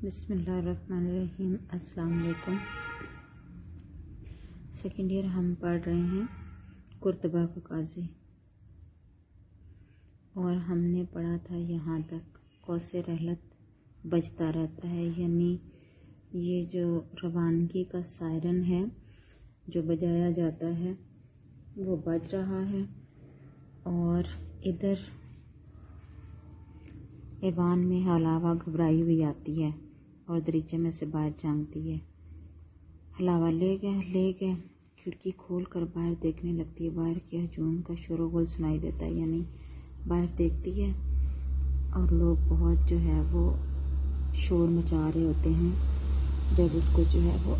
بسم اللہ الرحمن الرحیم۔ السلام علیکم۔ سیکنڈ ایئر ہم پڑھ رہے ہیں قرطبہ کا قاضی، اور ہم نے پڑھا تھا یہاں تک قوس رحلت بجتا رہتا ہے، یعنی یہ جو روانگی کا سائرن ہے جو بجایا جاتا ہے وہ بج رہا ہے، اور ادھر ایوان میں حلاوہ گھبرائی ہوئی آتی ہے اور دریچے میں سے باہر جھانکتی ہے۔ حلاوہ لے گئے کھڑکی کھول کر باہر دیکھنے لگتی ہے۔ باہر کے ہجوم کا شور و غل سنائی دیتا ہے، یعنی باہر دیکھتی ہے اور لوگ بہت جو ہے وہ شور مچا رہے ہوتے ہیں۔ جب اس کو جو ہے وہ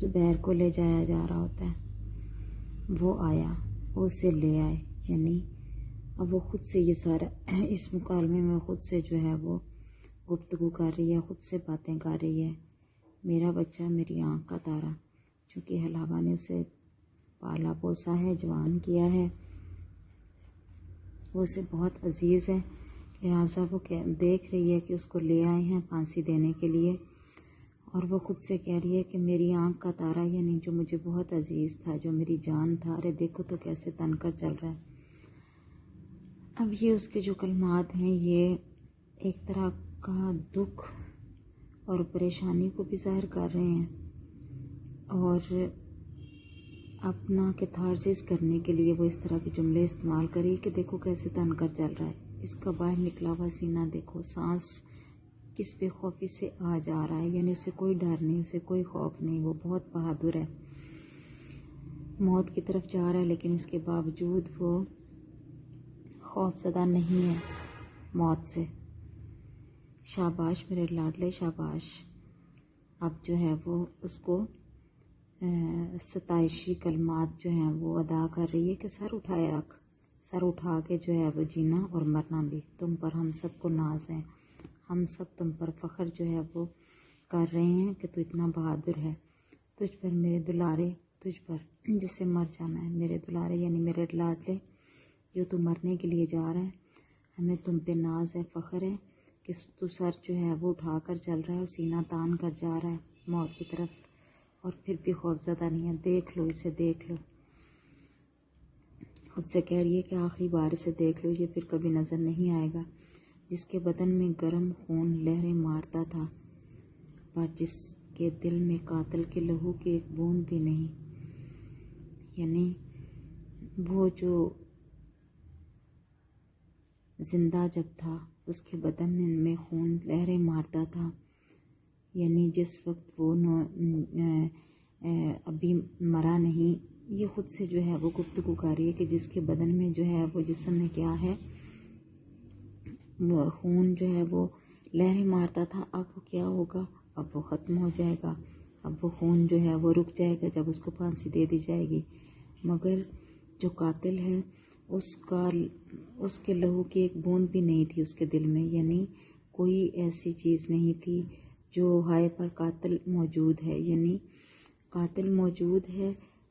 زبیر کو لے جایا جا رہا ہوتا ہے، وہ آیا، وہ اسے لے آئے، یعنی اب وہ خود سے یہ سارا اس مکالمے میں خود سے جو ہے وہ گفتگو کر رہی ہے، خود سے باتیں کر رہی ہے۔ میرا بچہ میری آنکھ کا تارا، چونکہ حلاوہ نے اسے پالا پوسا ہے، جوان کیا ہے، وہ اسے بہت عزیز ہے، لہٰذا وہ دیکھ رہی ہے کہ اس کو لے آئے ہیں پھانسی دینے کے لیے، اور وہ خود سے کہہ رہی ہے کہ میری آنکھ کا تارا، یعنی جو مجھے بہت عزیز تھا، جو میری جان تھا، ارے دیکھو تو کیسے تن کر چل رہا ہے۔ اب یہ اس کے جو کلمات ہیں یہ ایک طرح کا دکھ اور پریشانی کو بھی ظاہر کر رہے ہیں، اور اپنا کیتھارسس کرنے کے لیے وہ اس طرح کے جملے استعمال کری کہ دیکھو کیسے تن کر چل رہا ہے، اس کا باہر نکلا ہوا سینہ دیکھو، سانس کس بے خوفی سے آ جا رہا ہے، یعنی اسے کوئی ڈر نہیں، اسے کوئی خوف نہیں، وہ بہت بہادر ہے، موت کی طرف جا رہا ہے، لیکن اس کے باوجود وہ خوف زدہ نہیں ہے موت سے۔ شاباش میرے لاڈلے شاباش۔ اب جو ہے وہ اس کو ستائشی کلمات جو ہیں وہ ادا کر رہی ہے کہ سر اٹھائے رکھ، سر اٹھا کے جو ہے وہ جینا اور مرنا بھی، تم پر ہم سب کو ناز ہے، ہم سب تم پر فخر جو ہے وہ کر رہے ہیں کہ تو اتنا بہادر ہے، تجھ پر میرے دلارے، تجھ پر جس سے مر جانا ہے، میرے دلارے یعنی میرے لاڈلے جو تو مرنے کے لیے جا رہا ہے، ہمیں تم پہ ناز ہے، فخر ہے کہ تو سر جو ہے وہ اٹھا کر چل رہا ہے اور سینہ تان کر جا رہا ہے موت کی طرف، اور پھر بھی خوف زدہ نہیں ہے، دیکھ لو اسے، دیکھ لو، خود سے کہہ رہی ہے کہ آخری بار اسے دیکھ لو، یہ پھر کبھی نظر نہیں آئے گا، جس کے بدن میں گرم خون لہریں مارتا تھا، پر جس کے دل میں قاتل کے لہو کی ایک بوند بھی نہیں، یعنی وہ جو زندہ جب تھا اس کے بدن میں خون لہریں مارتا تھا، یعنی جس وقت وہ ابھی مرا نہیں، یہ خود سے جو ہے وہ گفتگو کر رہی ہے کہ جس کے بدن میں جو ہے وہ جسم میں کیا ہے، وہ خون جو ہے وہ لہریں مارتا تھا، اب وہ کیا ہوگا، اب وہ ختم ہو جائے گا، اب وہ خون جو ہے وہ رک جائے گا جب اس کو پھانسی دے دی جائے گی، مگر جو قاتل ہے اس کے لہو کی ایک بوند بھی نہیں تھی اس کے دل میں، یعنی کوئی ایسی چیز نہیں تھی جو ہائے پر قاتل موجود ہے، یعنی قاتل موجود ہے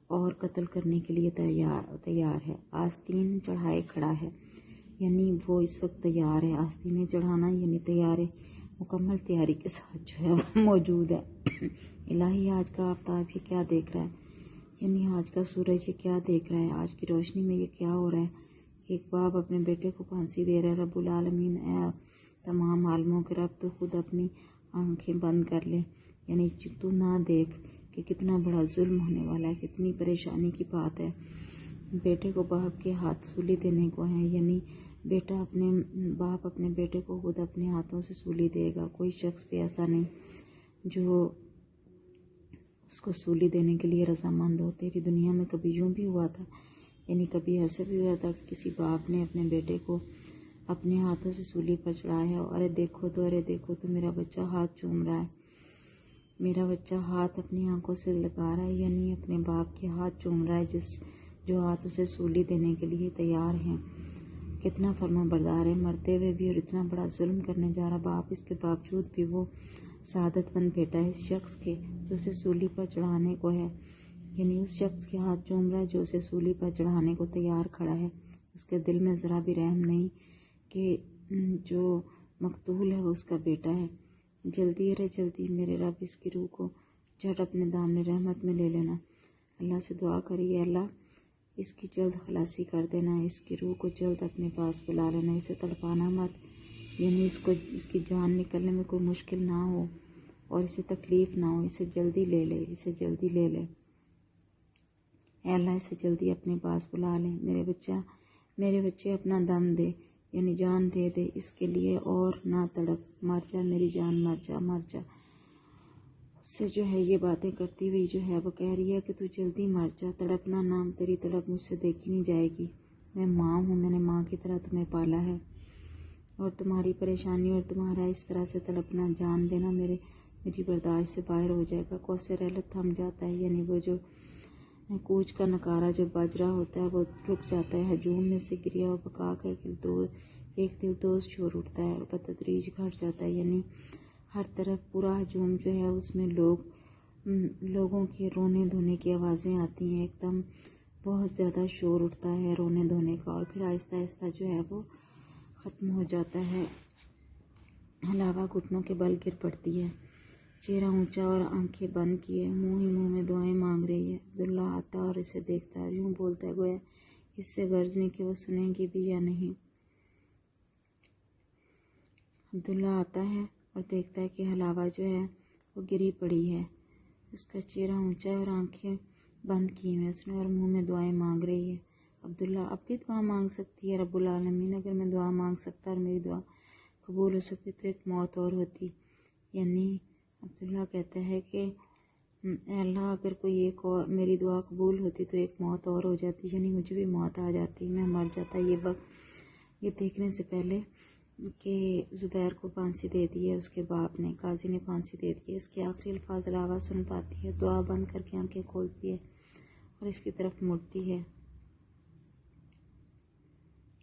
اور قتل کرنے کے لیے تیار ہے، آستین چڑھائے کھڑا ہے، یعنی وہ اس وقت تیار ہے، آستینیں چڑھانا یعنی تیار ہے، مکمل تیاری کے ساتھ جو ہے وہ موجود ہے۔ الہی آج کا آفتاب یہ کیا دیکھ رہا ہے، یعنی آج کا سورج یہ کیا دیکھ رہا ہے، آج کی روشنی میں یہ کیا ہو رہا ہے کہ ایک باپ اپنے بیٹے کو پھانسی دے رہا ہے۔ رب العالمین، اے تمام عالموں کے رب، تو خود اپنی آنکھیں بند کر لے، یعنی تو نہ دیکھ کہ کتنا بڑا ظلم ہونے والا ہے، کتنی پریشانی کی بات ہے، بیٹے کو باپ کے ہاتھ سولی دینے کو ہے، یعنی باپ اپنے بیٹے کو خود اپنے ہاتھوں سے سولی دے گا، کوئی شخص بھی ایسا نہیں جو اس کو سولی دینے کے لیے رضامند ہو۔ تیری دنیا میں کبھی یوں بھی ہوا تھا، یعنی کبھی ایسا بھی ہوا تھا کہ کسی باپ نے اپنے بیٹے کو اپنے ہاتھوں سے سولی پر چڑھایا ہے، ارے دیکھو تو میرا بچہ ہاتھ چوم رہا ہے، میرا بچہ ہاتھ اپنی آنکھوں سے لگا رہا ہے، یعنی اپنے باپ کے ہاتھ چوم رہا ہے جو ہاتھ اسے سولی دینے کے لیے تیار ہیں۔ کتنا فرما بردار ہے، مرتے ہوئے بھی، اور اتنا بڑا ظلم کرنے جا رہا باپ، اس کے باوجود بھی وہ سعادت مند بیٹا ہے اس شخص کے جو اسے سولی پر چڑھانے کو ہے، یعنی اس شخص کے ہاتھ چوم رہا ہے جو اسے سولی پر چڑھانے کو تیار کھڑا ہے، اس کے دل میں ذرا بھی رحم نہیں کہ جو مقتول ہے وہ اس کا بیٹا ہے۔ جلدی رے جلدی میرے رب اس کی روح کو جھٹ اپنے دامن رحمت میں لے لینا۔ اللہ سے دعا کریے، اللہ اس کی جلد خلاصی کر دینا، اس کی روح کو جلد اپنے پاس بلا لینا، اسے تڑپانا مت، یعنی اس کی جان نکلنے میں کوئی مشکل نہ ہو اور اسے تکلیف نہ ہو، اسے جلدی لے لے، اسے جلدی لے لے۔ اے اللہ اسے جلدی اپنے پاس بلا لے، میرے بچے اپنا دم دے، یعنی جان دے دے اس کے لیے، اور نہ تڑپ، مر جا میری جان، مر جا مر جا۔ اس سے جو ہے یہ باتیں کرتی ہوئی جو ہے وہ کہہ رہی ہے کہ تو جلدی مر جا، تڑپنا نام، تیری تڑپ مجھ سے دیکھی نہیں جائے گی، میں ماں ہوں، میں نے ماں کی طرح تمہیں پالا ہے، اور تمہاری پریشانی اور تمہارا اس طرح سے تڑپنا، جان دینا میری برداشت سے باہر ہو جائے گا۔ کوثر رحلت تھم جاتا ہے، یعنی وہ جو کوچ کا نکارہ جو بج رہا ہوتا ہے وہ رک جاتا ہے، ہجوم میں سے گریا اور بکا کا ایک دلدوز شور اٹھتا ہے اور بتدریج گھٹ جاتا ہے، یعنی ہر طرف پورا ہجوم جو ہے اس میں لوگوں کے رونے دھونے کی آوازیں آتی ہیں، ایک دم بہت زیادہ شور اٹھتا ہے رونے دھونے کا، اور پھر آہستہ آہستہ جو ہے وہ ختم ہو جاتا ہے۔ حلاوہ گھٹنوں کے بل گر پڑتی ہے، چہرہ اونچا اور آنکھیں بند کیے، منہ ہی منہ میں دعائیں مانگ رہی ہے۔ عبداللہ آتا اور اسے دیکھتا ہے، یوں بولتا ہے گویا اس سے غرض نہیں کہ وہ سنیں گی بھی یا نہیں۔ عبداللہ آتا ہے اور دیکھتا ہے کہ حلاوہ جو ہے وہ گری پڑی ہے، اس کا چہرہ اونچا ہے اور آنکھیں بند کی ہوئی ہیں اس نے، اور منہ میں دعائیں مانگ رہی ہے۔ عبداللہ اب بھی دعا مانگ سکتی ہے رب العالمین، اگر میں دعا مانگ سکتا اور میری دعا قبول ہو سکتی تو ایک موت اور ہوتی، یعنی عبداللہ کہتا ہے کہ اے اللہ اگر کوئی ایک اور میری دعا قبول ہوتی تو ایک موت اور ہو جاتی، یعنی مجھے بھی موت آ جاتی، میں مر جاتا یہ دیکھنے سے پہلے کہ زبیر کو پھانسی دے دی ہے اس کے باپ نے، قاضی نے پھانسی دے دی ہے۔ اس کے آخری الفاظ علاوہ سن پاتی ہے، دعا بند کر کے آنکھیں کھولتی ہے اور اس کی طرف مڑتی ہے۔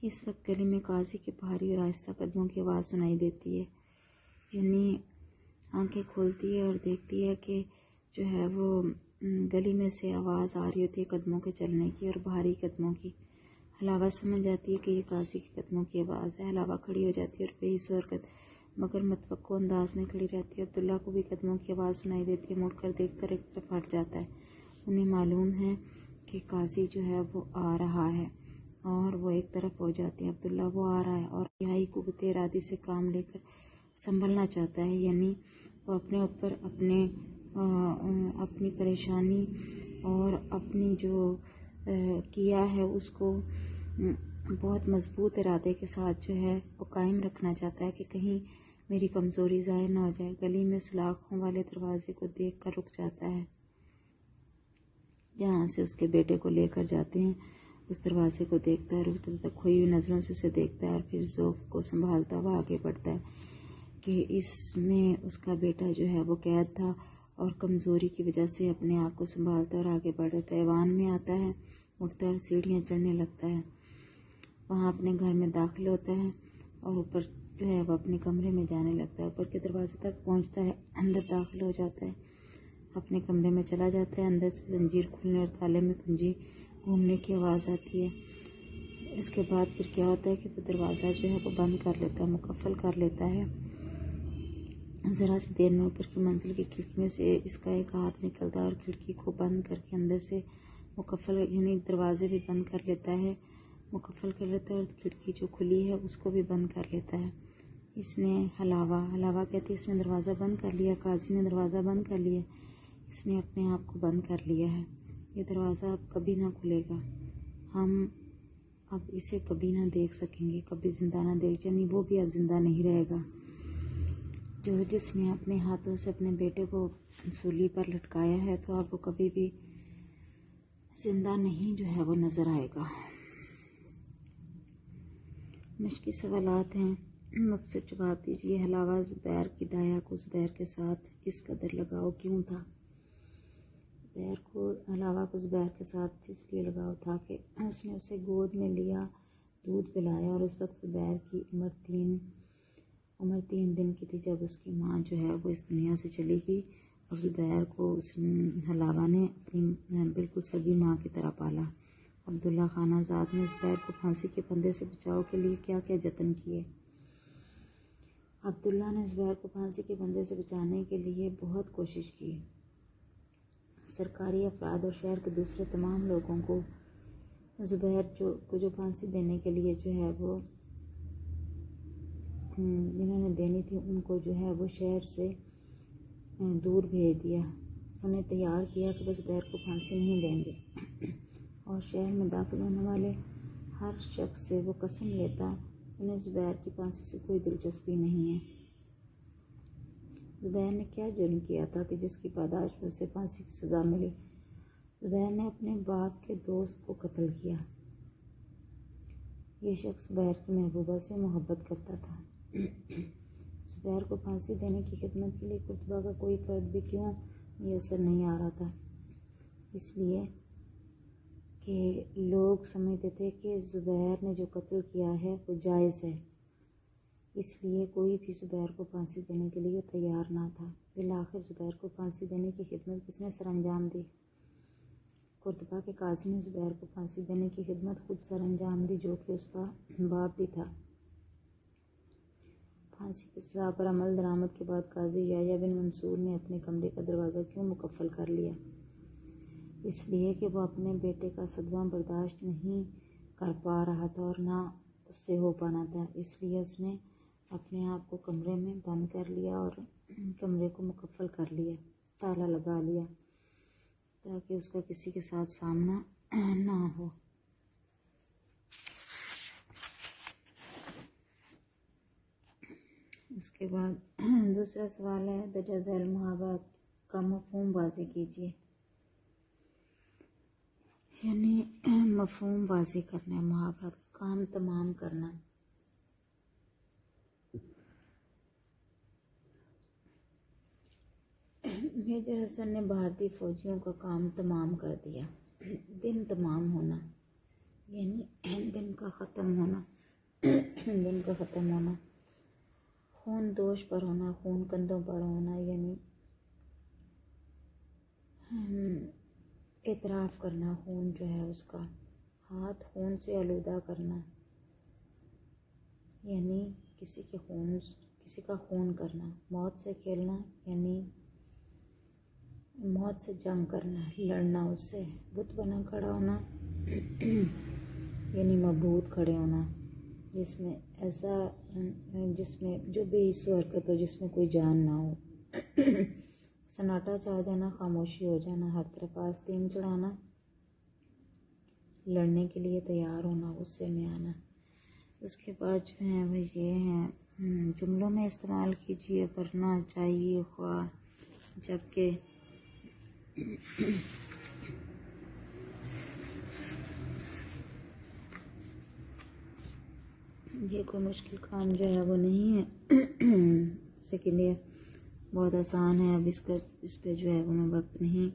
اس وقت گلی میں قاضی کے بھاری اور آہستہ قدموں کی آواز سنائی دیتی ہے، یعنی آنکھیں کھولتی ہے اور دیکھتی ہے کہ جو ہے وہ گلی میں سے آواز آ رہی ہوتی ہے قدموں کے چلنے کی اور بھاری قدموں کی۔ حلاوہ سمجھ جاتی ہے کہ یہ قاضی کے قدموں کی آواز ہے۔ حلاوہ کھڑی ہو جاتی ہے اور بے حس حرکت مگر متوقع انداز میں کھڑی رہتی ہے۔ عبداللہ کو بھی قدموں کی آواز سنائی دیتی ہے، مڑ کر دیکھ کر ایک طرف ہٹ جاتا ہے، انہیں معلوم ہے کہ قاضی جو ہے وہ آ رہا ہے، اور وہ ایک طرف ہو جاتے ہیں۔ عبداللہ وہ آ رہا ہے اور انتہائی قوت ارادی سے کام لے کر سنبھلنا چاہتا ہے، یعنی وہ اپنے اوپر اپنی پریشانی اور اپنی جو کیا ہے اس کو بہت مضبوط ارادے کے ساتھ جو ہے وہ قائم رکھنا چاہتا ہے کہ کہیں میری کمزوری ظاہر نہ ہو جائے۔ گلی میں سلاخوں والے دروازے کو دیکھ کر رک جاتا ہے جہاں سے اس کے بیٹے کو لے کر جاتے ہیں، اس دروازے کو دیکھتا ہے، رکتے تک کھوئی ہوئی نظروں سے اسے دیکھتا ہے اور پھر ذوق کو سنبھالتا ہوا آگے بڑھتا ہے کہ اس میں اس کا بیٹا جو ہے وہ قید تھا اور کمزوری کی وجہ سے اپنے آپ کو سنبھالتا اور آگے بڑھتا ہے۔ ایوان میں آتا ہے، اٹھتا ہے اور سیڑھیاں چڑھنے لگتا ہے، وہاں اپنے گھر میں داخل ہوتا ہے اور اوپر جو ہے وہ اپنے کمرے میں جانے لگتا ہے، اوپر کے دروازے تک پہنچتا ہے، اندر داخل ہو جاتا ہے، اپنے کمرے میں چلا جاتا ہے، اندر سے زنجیر کھلنے اور تالے میں کنجی گھومنے کی آواز آتی ہے۔ اس کے بعد پھر کیا ہوتا ہے کہ وہ دروازہ جو ہے وہ بند کر لیتا ہے، مقفل کر لیتا ہے۔ ذرا سی دیر میں اوپر کی منزل کی کھڑکی میں سے اس کا ایک ہاتھ نکلتا ہے اور کھڑکی کو بند کر کے اندر سے مقفل، یعنی دروازے بھی بند کر لیتا ہے، مقفل کر لیتا ہے، اور کھڑکی جو کھلی ہے اس کو بھی بند کر لیتا ہے۔ اس نے حلاوہ کہتی ہے اس نے دروازہ بند کر لیا، قاضی نے دروازہ بند کر لیا، اس نے اپنے آپ کو بند کر لیا ہے، یہ دروازہ اب کبھی نہ کھلے گا، ہم اب اسے کبھی نہ دیکھ سکیں گے، کبھی زندہ نہ دیکھ، یعنی وہ بھی اب زندہ نہیں رہے گا، جس نے اپنے ہاتھوں سے اپنے بیٹے کو سولی پر لٹکایا ہے، تو اب وہ کبھی بھی زندہ نہیں جو ہے وہ نظر آئے گا۔ مشقی سوالات ہیں، مختصر جواب دیجیے۔ حلاوہ زبیر کی دایا کو زبیر کے ساتھ اس قدر لگاؤ کیوں تھا؟ حلاوہ کو زبیر کے ساتھ اس لیے لگاؤ تھا کہ اس نے اسے گود میں لیا، دودھ پلایا، اور اس وقت زبیر کی عمر 3 دن کی تھی جب اس کی ماں جو ہے وہ اس دنیا سے چلی گئی، اور زبیر کو حلاوہ نے اپنی بالکل سگی ماں کی طرح پالا۔ عبداللہ خانہ زاد نے زبیر کو پھانسی کے پھندے سے بچاؤ کے لیے کیا کیا جتن کیے؟ عبداللہ نے زبیر کو پھانسی کے پھندے سے بچانے کے لیے بہت کوشش کی۔ سرکاری افراد اور شہر کے دوسرے تمام لوگوں کو زبیر جو پھانسی دینے کے لیے جو ہے وہ جنہوں نے دینی تھی ان کو جو ہے وہ شہر سے دور بھیج دیا۔ انہیں تیار کیا کہ وہ زبیر کو پھانسی نہیں دیں گے، اور شہر میں داخل ہونے والے ہر شخص سے وہ قسم لیتا انہیں زبیر کی پھانسی سے کوئی دلچسپی نہیں ہے۔ زبیر نے کیا جرم کیا تھا کہ جس کی پاداش میں اسے پھانسی کی سزا ملی؟ زبیر نے اپنے باپ کے دوست کو قتل کیا۔ یہ شخص زبیر کی محبوبہ سے محبت کرتا تھا۔ زبیر کو پھانسی دینے کی خدمت کے لیے قرطبہ کا کوئی فرد بھی کیوں میسر نہیں آ رہا تھا؟ اس لیے کہ لوگ سمجھتے تھے کہ زبیر نے جو قتل کیا ہے وہ جائز ہے، اس لیے کوئی بھی زبیر کو پھانسی دینے کے لیے تیار نہ تھا۔ بالآخر زبیر کو پھانسی دینے کی خدمت کس نے سر انجام دی؟ قرطبہ کے قاضی نے زبیر کو پھانسی دینے کی خدمت خود سر انجام دی، جو کہ اس کا باپ بھی تھا۔ پھانسی کی سزا پر عمل درآمد کے بعد قاضی یحییٰ بن منصور نے اپنے کمرے کا دروازہ کیوں مقفل کر لیا؟ اس لیے کہ وہ اپنے بیٹے کا صدمہ برداشت نہیں کر پا رہا تھا اور نہ اس سے ہو پانا تھا۔ اس لیے اس نے اپنے آپ کو کمرے میں بند کر لیا اور کمرے کو مقفل کر لیا، تالا لگا لیا، تاکہ اس کا کسی کے ساتھ سامنا نہ ہو۔ اس کے بعد دوسرا سوال ہے، درجہ ذیل محاورات کا مفہوم واضح کیجیے۔ یعنی مفہوم واضح کرنا ہے، محاورات کا کام تمام کرنا۔ میجر حسن نے بھارتی فوجیوں کا کام تمام کر دیا۔ دن تمام ہونا یعنی دن کا ختم ہونا، دن کا ختم ہونا۔ خون دوش پر ہونا، خون کندھوں پر ہونا، یعنی اعتراف کرنا خون جو ہے اس کا۔ ہاتھ خون سے آلودہ کرنا یعنی کسی کا خون کرنا۔ موت سے کھیلنا یعنی موت سے جنگ کرنا، لڑنا اس سے۔ بت بنا کھڑا ہونا یعنی مبہوت کھڑے ہونا، جس میں جو بے حس و حرکت ہو، جس میں کوئی جان نہ ہو۔ سناٹا چھا جانا، خاموشی ہو جانا، ہر طرف آستین چڑھانا، لڑنے کے لیے تیار ہونا، غصے میں آنا۔ اس کے بعد جو ہے وہ یہ ہیں، جملوں میں استعمال کیجیے، ورنہ چاہیے خواہ، جبکہ یہ کوئی مشکل کام جو ہے وہ نہیں ہے، اس کے لیے بہت آسان ہے۔ اب اس پہ جو ہے وہ میں وقت نہیں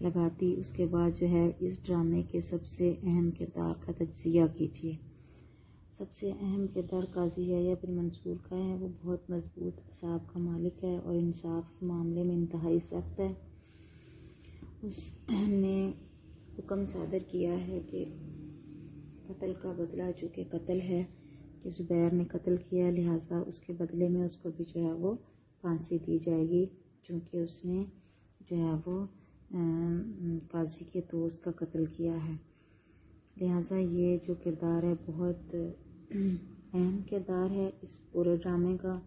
لگاتی۔ اس کے بعد جو ہے اس ڈرامے کے سب سے اہم کردار کا تجزیہ کیجیے۔ سب سے اہم کردار قاضی یحییٰ بن منصور کا ہے۔ وہ بہت مضبوط اعصاب کا مالک ہے اور انصاف کے معاملے میں انتہائی سخت ہے۔ اس نے حکم صادر کیا ہے کہ قتل کا بدلہ، چونکہ قتل ہے کہ زبیر نے قتل کیا، لہٰذا اس کے بدلے میں اس کو بھی جو ہے وہ پھانسی دی جائے گی، چونکہ اس نے جو ہے وہ قاضی کے دوست کا قتل کیا ہے۔ لہٰذا یہ جو کردار ہے بہت اہم کردار ہے اس پورے ڈرامے کا،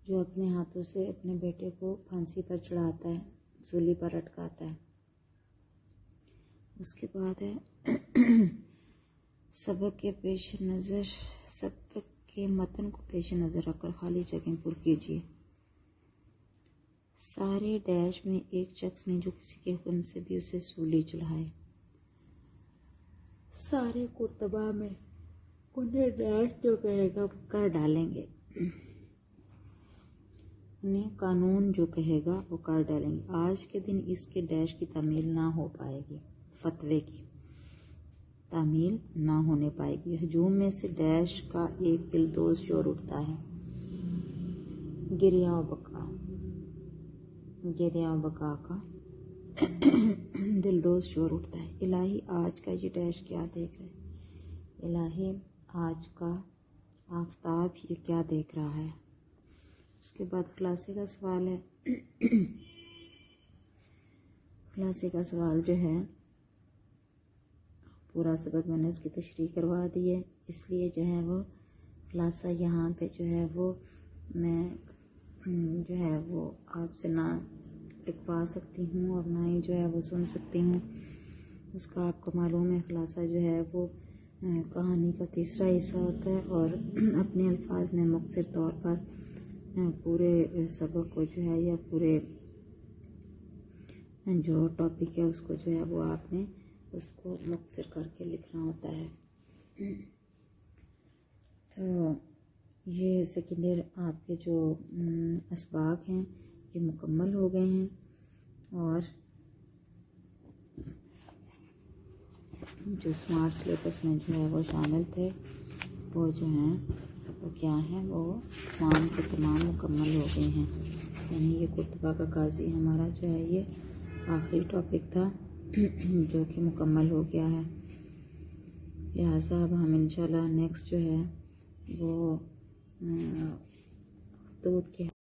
جو اپنے ہاتھوں سے اپنے بیٹے کو پھانسی پر چڑھاتا ہے، سولی پر لٹکاتا ہے۔ اس کے بعد ہے سبق کے متن کو پیش نظر رکھ کر خالی جگہیں پر کیجیے۔ سارے ڈیش میں ایک شخص نے جو کسی کے حکم سے بھی اسے سولی چڑھائے۔ سارے قرطبہ میں انہیں ڈیش جو کہے گا وہ کر ڈالیں گے، انہیں قانون جو کہے گا وہ کر ڈالیں گے۔ آج کے دن اس کے ڈیش کی تعمیل نہ ہو پائے گی، فتوے کی تعمیل نہ ہونے پائے گی۔ ہجوم میں سے ڈیش کا ایک دلدوز شور اٹھتا ہے، گریہ و بکا کا دلدوز شور اٹھتا ہے۔ الہی آج کا یہ ڈیش کیا دیکھ رہے، الہی آج کا آفتاب یہ کیا دیکھ رہا ہے۔ اس کے بعد خلاصے کا سوال ہے۔ خلاصے کا سوال جو ہے پورا سبق میں نے اس کی تشریح کروا دی ہے، اس لیے جو ہے وہ خلاصہ یہاں پہ جو ہے وہ میں جو ہے وہ آپ سے نہ لکھوا سکتی ہوں اور نہ ہی جو ہے وہ سن سکتی ہوں۔ اس کا آپ کو معلوم ہے خلاصہ جو ہے وہ کہانی کا تیسرا حصہ ہوتا ہے اور اپنے الفاظ میں مختصر طور پر پورے سبق کو جو ہے یا پورے جو ٹاپک ہے اس کو جو ہے وہ آپ نے اس کو مختصر کر کے لکھنا ہوتا ہے۔ تو یہ سیکنڈ ایئر آپ کے جو اسباق ہیں یہ مکمل ہو گئے ہیں، اور جو اسمارٹ سلیبس میں جو ہے وہ شامل تھے وہ جو ہیں وہ کیا ہیں، وہ تمام کے تمام مکمل ہو گئے ہیں۔ یعنی یہ قرطبہ کا قاضی ہمارا جو ہے یہ آخری ٹاپک تھا جو کہ مکمل ہو گیا ہے۔ لہٰذا اب ہم انشاءاللہ نیکسٹ جو ہے وہ خطوط کے